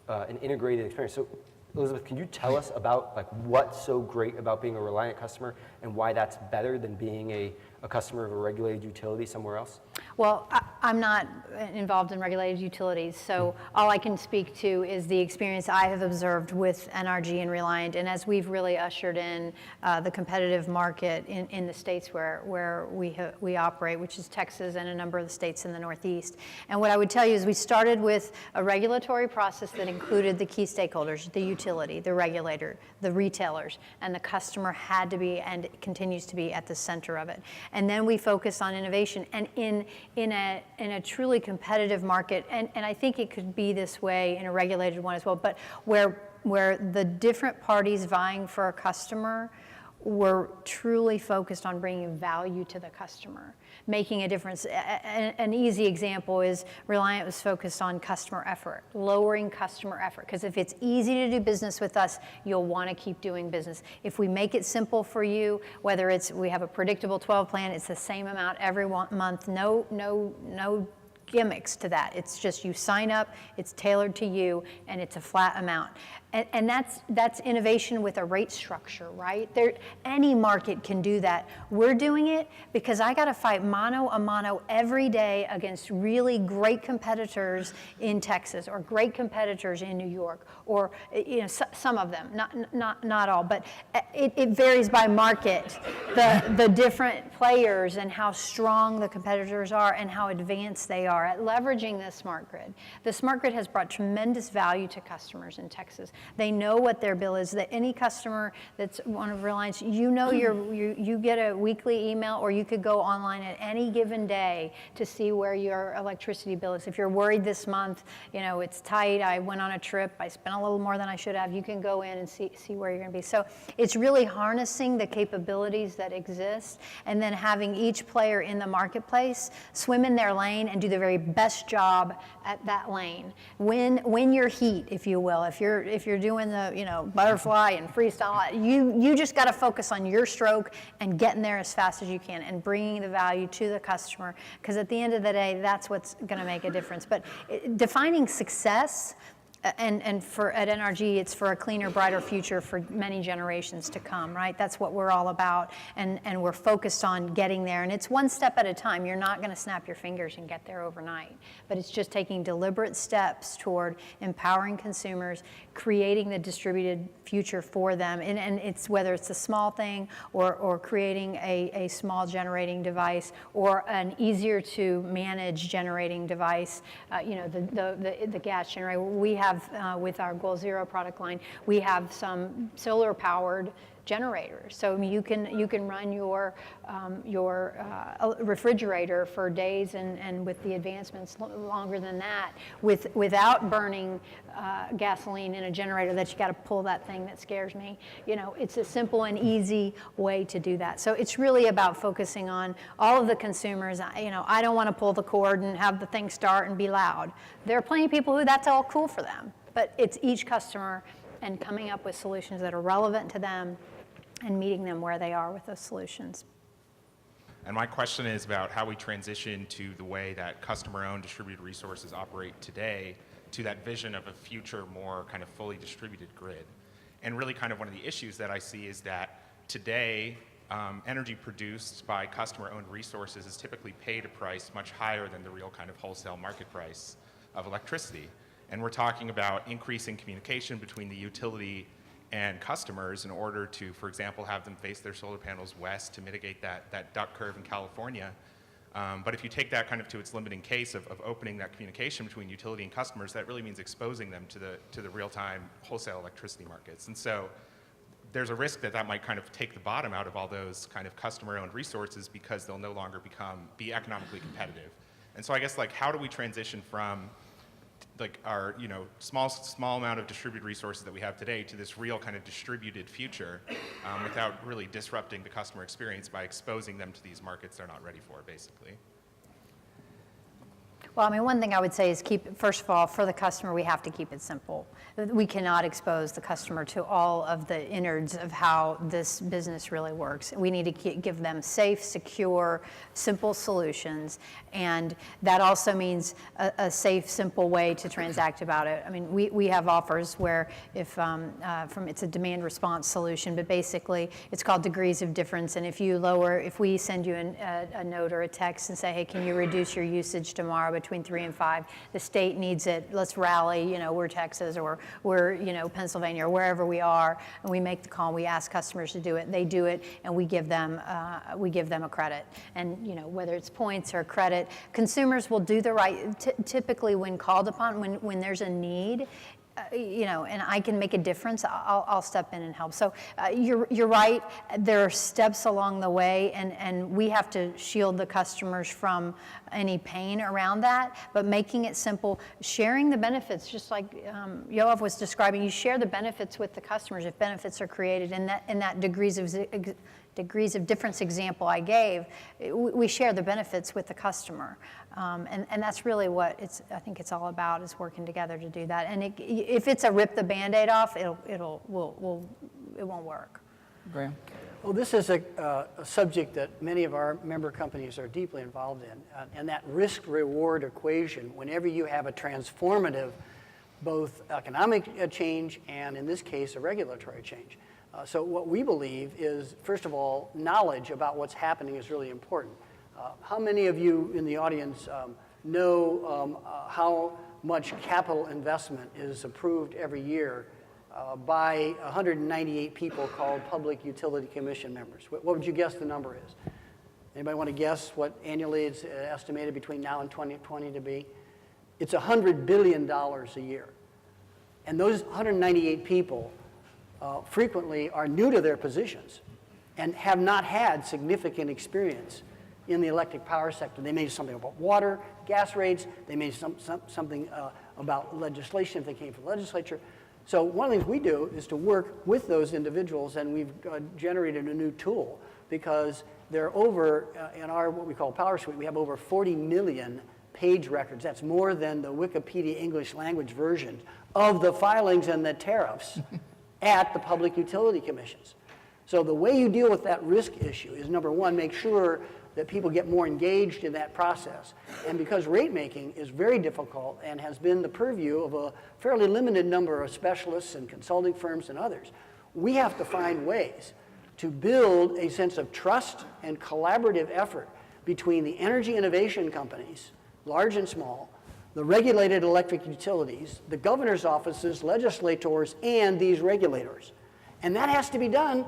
an integrated experience. So Elizabeth, can you tell us about what's so great about being a Reliant customer and why that's better than being a customer of a regulated utility somewhere else? Well, I'm not involved in regulated utilities, so all I can speak to is the experience I have observed with NRG and Reliant, and as we've really ushered in the competitive market in the states where we operate, which is Texas and a number of the states in the Northeast. And what I would tell you is we started with a regulatory process that included the key stakeholders, the utility, the regulator, the retailers, and the customer had to be and continues to be at the center of it. And then we focus on innovation, and in a truly competitive market, and I think it could be this way in a regulated one as well, but where the different parties vying for a customer were truly focused on bringing value to the customer, making a difference. An easy example is Reliant was focused on customer effort, lowering customer effort, because if it's easy to do business with us, you'll want to keep doing business. If we make it simple for you, whether it's we have a predictable 12 plan, it's the same amount every month, no gimmicks to that. It's just you sign up, it's tailored to you, and it's a flat amount. And that's innovation with a rate structure, right? Any market can do that. We're doing it because I got to fight mano a mano every day against really great competitors in Texas or great competitors in New York, or some of them, not all, but it varies by market. The different players and how strong the competitors are and how advanced they are at leveraging the smart grid. The smart grid has brought tremendous value to customers in Texas. They know what their bill is. That any customer that's one of Reliant's, you get a weekly email, or you could go online at any given day to see where your electricity bill is. If you're worried this month, it's tight, I went on a trip, I spent a little more than I should have, you can go in and see where you're going to be. So it's really harnessing the capabilities that exist, and then having each player in the marketplace swim in their lane and do the very best job at that lane. Win your heat, if you will. If you're doing the butterfly and freestyle, you just got to focus on your stroke and getting there as fast as you can and bringing the value to the customer, because at the end of the day, that's what's going to make a difference. But defining success, and at NRG, it's for a cleaner, brighter future for many generations to come, right? That's what we're all about, and we're focused on getting there. And it's one step at a time. You're not going to snap your fingers and get there overnight, but it's just taking deliberate steps toward empowering consumers, creating the distributed future for them. And it's whether it's a small thing or creating a small generating device or an easier to manage generating device, the gas generator. We have, with our Goal Zero product line, we have some solar powered generators. So you can run your refrigerator for days, and with the advancements longer than that, without burning gasoline in a generator that you got to pull that thing that scares me. It's a simple and easy way to do that. So it's really about focusing on all of the consumers. I don't want to pull the cord and have the thing start and be loud. There are plenty of people who that's all cool for them, but it's each customer and coming up with solutions that are relevant to them and meeting them where they are with those solutions. And my question is about how we transition to the way that customer-owned distributed resources operate today to that vision of a future more kind of fully distributed grid. And really kind of one of the issues that I see is that today, energy produced by customer-owned resources is typically paid a price much higher than the real kind of wholesale market price of electricity. And we're talking about increasing communication between the utility and customers in order to, for example, have them face their solar panels west to mitigate that duck curve in California. But if you take that kind of to its limiting case of opening that communication between utility and customers, that really means exposing them to the real-time wholesale electricity markets. And so there's a risk that might kind of take the bottom out of all those kind of customer-owned resources, because they'll no longer be economically competitive. And so I guess, how do we transition from our small amount of distributed resources that we have today to this real kind of distributed future without really disrupting the customer experience by exposing them to these markets they're not ready for, basically? Well, one thing I would say is first of all, for the customer, we have to keep it simple. We cannot expose the customer to all of the innards of how this business really works. We need to give them safe, secure, simple solutions, and that also means a safe, simple way to transact about it. We have offers where it's a demand response solution, but basically it's called degrees of difference, and if we send you a note or a text and say, hey, can you reduce your usage tomorrow between 3 and 5, the state needs it, let's rally, we're Texas or we're Pennsylvania or wherever we are, and we make the call and we ask customers to do it, they do it, and we give them a credit. And whether it's points or credit, consumers will do the right, typically when called upon, when there's a need, and I can make a difference, I'll step in and help. So you're right, there are steps along the way, and we have to shield the customers from any pain around that, but making it simple, sharing the benefits, just like Yoav was describing, you share the benefits with the customers if benefits are created, and that degrees of difference example I gave, we share the benefits with the customer. And that's really what I think it's all about, is working together to do that. And if it's a rip the Band-Aid off, it won't work. Graham? Well, this is a subject that many of our member companies are deeply involved in. And that risk-reward equation, whenever you have a transformative both economic change and, in this case, a regulatory change. So what we believe is, first of all, knowledge about what's happening is really important. How many of you in the audience know how much capital investment is approved every year by 198 people called Public Utility Commission members? What would you guess the number is? Anybody want to guess what annually it's estimated between now and 2020 to be? It's $100 billion a year. And those 198 people frequently are new to their positions and have not had significant experience in the electric power sector. They may know something about water, gas rates. They may know something about legislation if they came from the legislature. So one of the things we do is to work with those individuals, and we've generated a new tool because they're over, in our what we call Power Suite, we have over 40 million page records. That's more than the Wikipedia English language version of the filings and the tariffs at the Public Utility Commissions. So the way you deal with that risk issue is, number one, make sure that people get more engaged in that process. And because rate making is very difficult and has been the purview of a fairly limited number of specialists and consulting firms and others, we have to find ways to build a sense of trust and collaborative effort between the energy innovation companies, large and small, the regulated electric utilities, the governor's offices, legislators, and these regulators. And that has to be done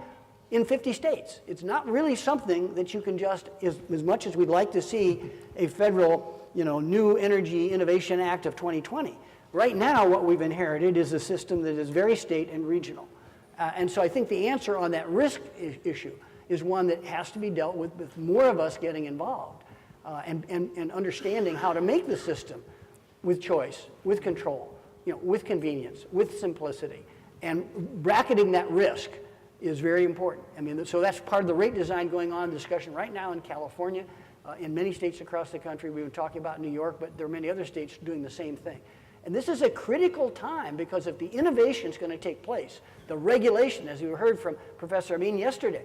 in 50 states. It's not really something that you can just, as much as we'd like to see a federal, new Energy Innovation Act of 2020. Right now, what we've inherited is a system that is very state and regional. And so I think the answer on that risk issue is one that has to be dealt with more of us getting involved and understanding how to make the system with choice, with control, with convenience, with simplicity. And bracketing that risk is very important. I mean, so that's part of the rate design going on discussion right now in California, in many states across the country. We were talking about New York, but there are many other states doing the same thing. And this is a critical time because if the innovation is going to take place, the regulation, as you heard from Professor Amin yesterday,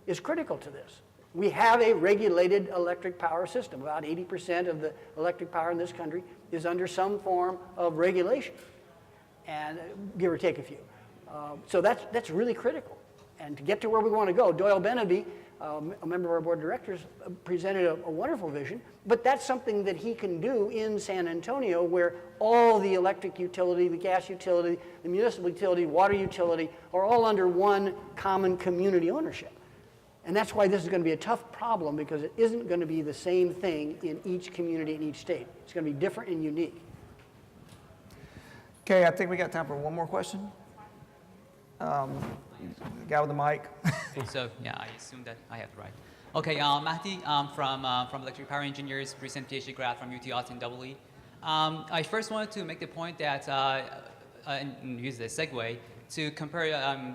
is critical to this. We have a regulated electric power system. About 80% of the electric power in this country is under some form of regulation, and give or take a few. So that's really critical. And to get to where we want to go, Doyle Beneby, a member of our board of directors, presented a wonderful vision, but that's something that he can do in San Antonio where all the electric utility, the gas utility, the municipal utility, water utility are all under one common community ownership. And that's why this is going to be a tough problem because it isn't going to be the same thing in each community in each state. It's going to be different and unique. Okay, I think we got time for one more question. The guy with the mic. So yeah, I assume that I have the right. Okay, Mahdi from Electric Power Engineers, recent PhD grad from UT Austin-based Zpryme. I first wanted to make the point that, and use the segue, to compare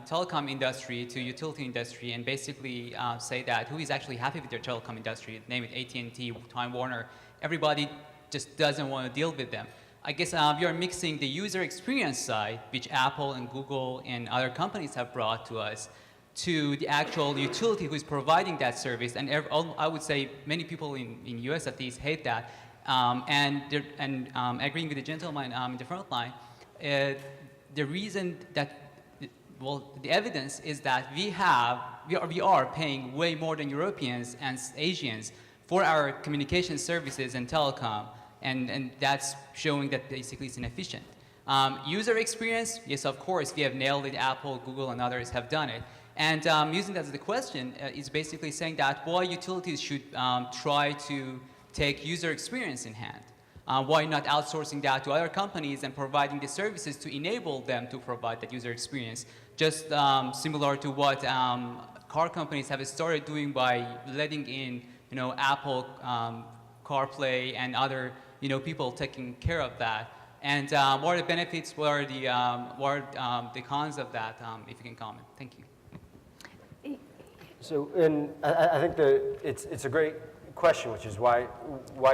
telecom industry to utility industry and basically say that who is actually happy with their telecom industry, name it AT&T, Time Warner, everybody just doesn't want to deal with them. I guess you're mixing the user experience side, which Apple and Google and other companies have brought to us, to the actual utility who is providing that service. And I would say many people in US at least hate that. And agreeing with the gentleman in the front line, the reason that, well, the evidence is that we are paying way more than Europeans and Asians for our communication services and telecom. And that's showing that basically it's inefficient. User experience, yes, of course, we have nailed it. Apple, Google, and others have done it. And using that as the question is basically saying that why utilities should try to take user experience in hand. Why not outsourcing that to other companies and providing the services to enable them to provide that user experience? Just similar to what car companies have started doing by letting in, Apple CarPlay and other, people taking care of that. And what are the benefits? What are the cons of that? If you can comment, thank you. So, and I think it's a great question, which is why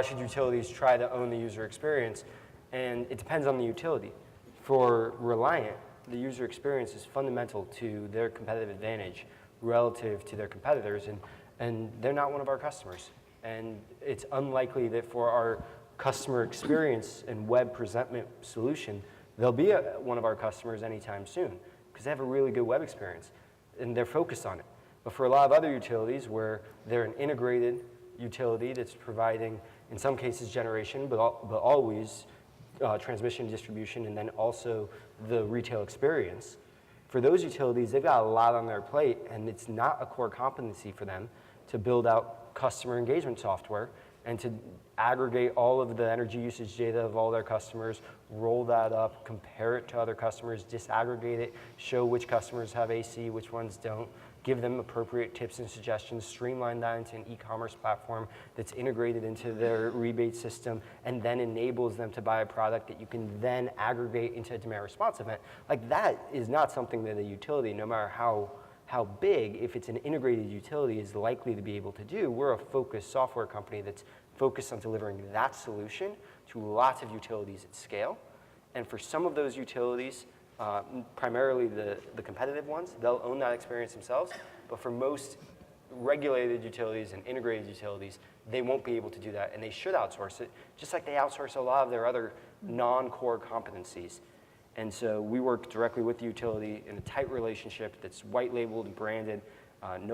should utilities try to own the user experience? And it depends on the utility. For Reliant, the user experience is fundamental to their competitive advantage relative to their competitors, and they're not one of our customers. And it's unlikely that for our customer experience and web presentment solution They'll be one of our customers anytime soon because they have a really good web experience and they're focused on it. But for a lot of other utilities where they're an integrated utility that's providing, in some cases, generation, but always transmission, distribution, and then also the retail experience, for those utilities, they've got a lot on their plate, and it's not a core competency for them to build out customer engagement software and to aggregate all of the energy usage data of all their customers, roll that up, compare it to other customers, disaggregate it, show which customers have AC, which ones don't, give them appropriate tips and suggestions, streamline that into an e-commerce platform that's integrated into their rebate system, and then enables them to buy a product that you can then aggregate into a demand response event. Like, that is not something that a utility, no matter how big, if it's an integrated utility, is likely to be able to do. We're a focused software company that's focused on delivering that solution to lots of utilities at scale. And for some of those utilities, primarily the competitive ones, they'll own that experience themselves. But for most regulated utilities and integrated utilities, they won't be able to do that, and they should outsource it, just like they outsource a lot of their other non-core competencies. And so we work directly with the utility in a tight relationship that's white labeled and branded. None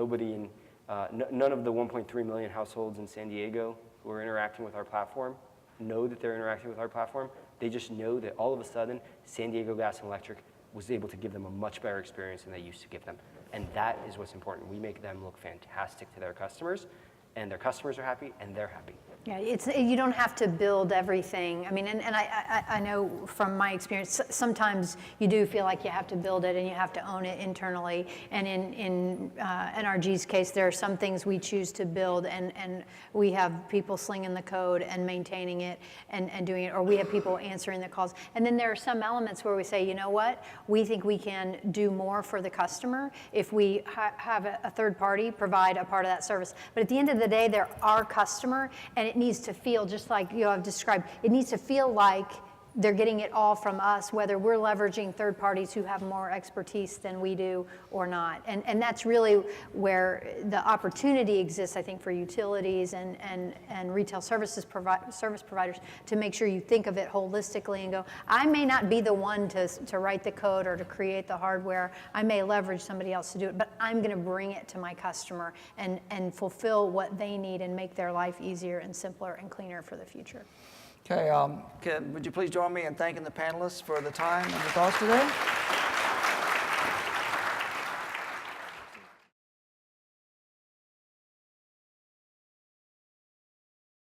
of the 1.3 million households in San Diego who are interacting with our platform know that they're interacting with our platform. They just know that all of a sudden, San Diego Gas and Electric was able to give them a much better experience than they used to give them. And that is what's important. We make them look fantastic to their customers, and their customers are happy, and they're happy. Yeah, you don't have to build everything. I mean, and I know from my experience, sometimes you do feel like you have to build it and you have to own it internally. And in NRG's case, there are some things we choose to build, and we have people slinging the code and maintaining it and doing it, or we have people answering the calls. And then there are some elements where we say, you know what, we think we can do more for the customer if we have a third party provide a part of that service. But at the end of the day, they're our customer, and it needs to feel just like Yoav described. It needs to feel like they're getting it all from us, whether we're leveraging third parties who have more expertise than we do or not. And that's really where the opportunity exists, I think, for utilities and retail service providers to make sure you think of it holistically and go, I may not be the one to write the code or to create the hardware. I may leverage somebody else to do it, but I'm going to bring it to my customer and fulfill what they need and make their life easier and simpler and cleaner for the future. Okay, would you please join me in thanking the panelists for the time and the thoughts today?